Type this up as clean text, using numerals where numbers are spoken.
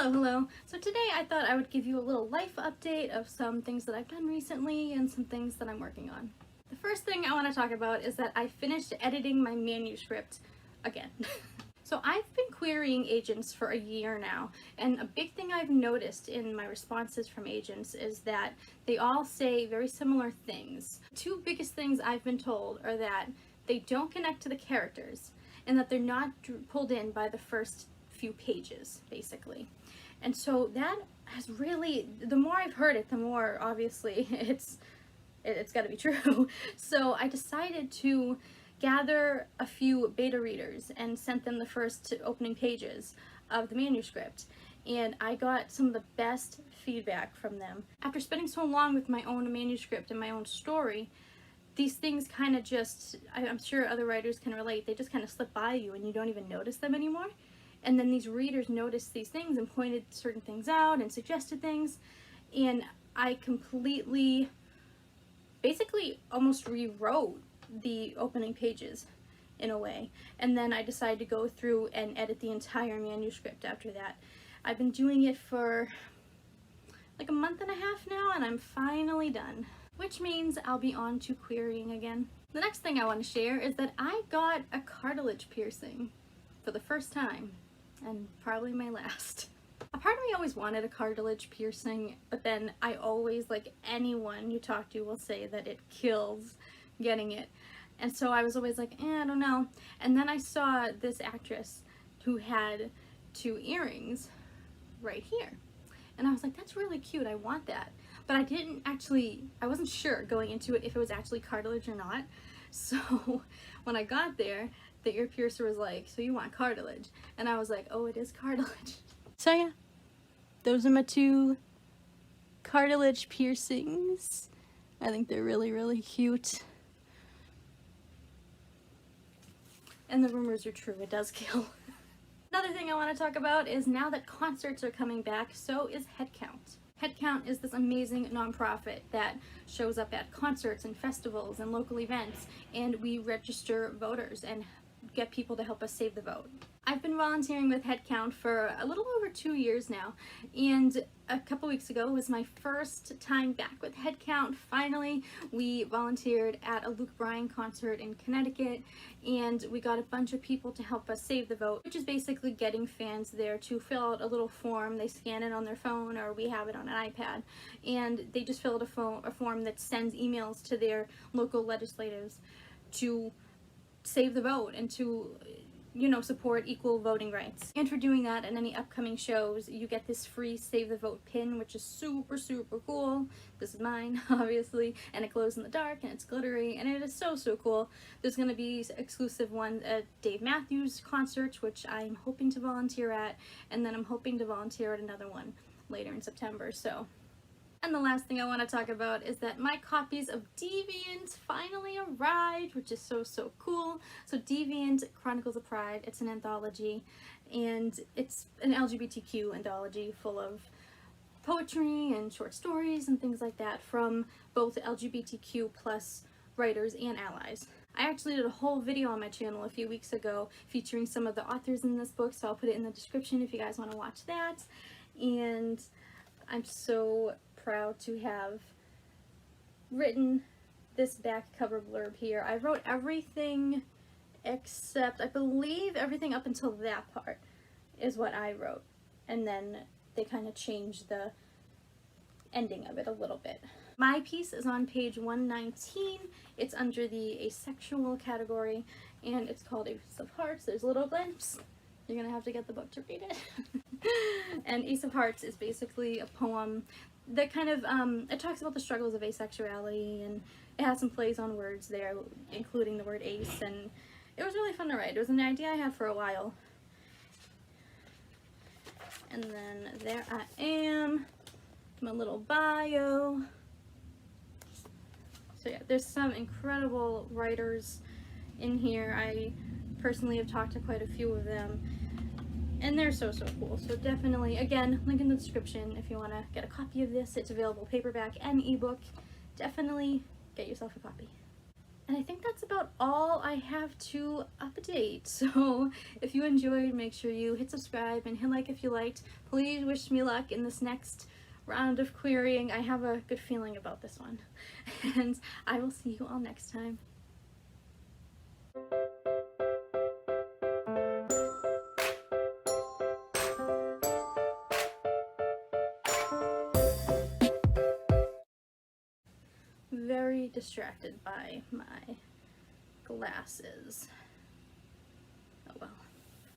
Hello. So today I thought I would give you a little life update of some things that I've done recently and some things that I'm working on. The first thing I want to talk about is that I finished editing my manuscript again. So I've been querying agents for a year now, and a big thing I've noticed in my responses from agents is that they all say very similar things. The two biggest things I've been told are that they don't connect to the characters and that they're not pulled in by the first few pages, basically. And so that has really, the more I've heard it, the more obviously it's got to be true. So I decided to gather a few beta readers and sent them the first opening pages of the manuscript, and I got some of the best feedback from them. After spending so long with my own manuscript and my own story, these things kind of just, I'm sure other writers can relate, they just kind of slip by you and you don't even notice them anymore. And then these readers noticed these things and pointed certain things out and suggested things, and I completely, basically almost rewrote the opening pages in a way. And then I decided to go through and edit the entire manuscript after that. I've been doing it for like a month and a half now, and I'm finally done, which means I'll be on to querying again. The next thing I want to share is that I got a cartilage piercing for the first time, and probably my last. A part of me always wanted a cartilage piercing, but then I always, like anyone you talk to will say that it kills getting it. And so I was always like, I don't know. And then I saw this actress who had 2 earrings right here. And I was like, that's really cute, I want that. But I wasn't sure going into it if it was actually cartilage or not. So when I got there, the ear piercer was like, so you want cartilage? And I was like, oh, it is cartilage. So yeah, those are my 2 cartilage piercings. I think they're really, really cute. And the rumors are true, it does kill. Another thing I want to talk about is now that concerts are coming back, so is HeadCount. HeadCount is this amazing nonprofit that shows up at concerts and festivals and local events, and we register voters and get people to help us save the vote. I've been volunteering with HeadCount for a little over 2 years now, and a couple weeks ago was my first time back with HeadCount. Finally, we volunteered at a Luke Bryan concert in Connecticut, and we got a bunch of people to help us save the vote, which is basically getting fans there to fill out a little form. They scan it on their phone, or we have it on an iPad, and they just fill out a form that sends emails to their local legislators to save the vote and to, you know, support equal voting rights. And for doing that, in any upcoming shows, you get this free Save the Vote pin, which is super, super cool. This is mine, obviously, and it glows in the dark, and it's glittery, and it is so, so cool. There's going to be exclusive ones at Dave Matthews concerts, which I'm hoping to volunteer at, and then I'm hoping to volunteer at another one later in September, so. And the last thing I want to talk about is that my copies of Deviant finally arrived, which is so, so cool. So Deviant Chronicles of Pride, it's an anthology, and it's an LGBTQ anthology full of poetry and short stories and things like that from both LGBTQ plus writers and allies. I actually did a whole video on my channel a few weeks ago featuring some of the authors in this book, so I'll put it in the description if you guys want to watch that. And I'm so proud to have written this back cover blurb here. I wrote everything except, I believe everything up until that part is what I wrote, and then they kind of changed the ending of it a little bit. My piece is on page 119. It's under the asexual category, and it's called Ace of Hearts. There's a little glimpse. You're gonna have to get the book to read it. And Ace of Hearts is basically a poem that kind of, it talks about the struggles of asexuality, and it has some plays on words there, including the word ace, and it was really fun to write. It was an idea I had for a while. And then there I am, my little bio. So yeah, there's some incredible writers in here. I personally have talked to quite a few of them, and they're so, so cool. So definitely, again, link in the description if you want to get a copy of this. It's available paperback and ebook. Definitely get yourself a copy. And I think that's about all I have to update. So if you enjoyed, make sure you hit subscribe and hit like if you liked. Please wish me luck in this next round of querying. I have a good feeling about this one. And I will see you all next time. Very distracted by my glasses. Oh well.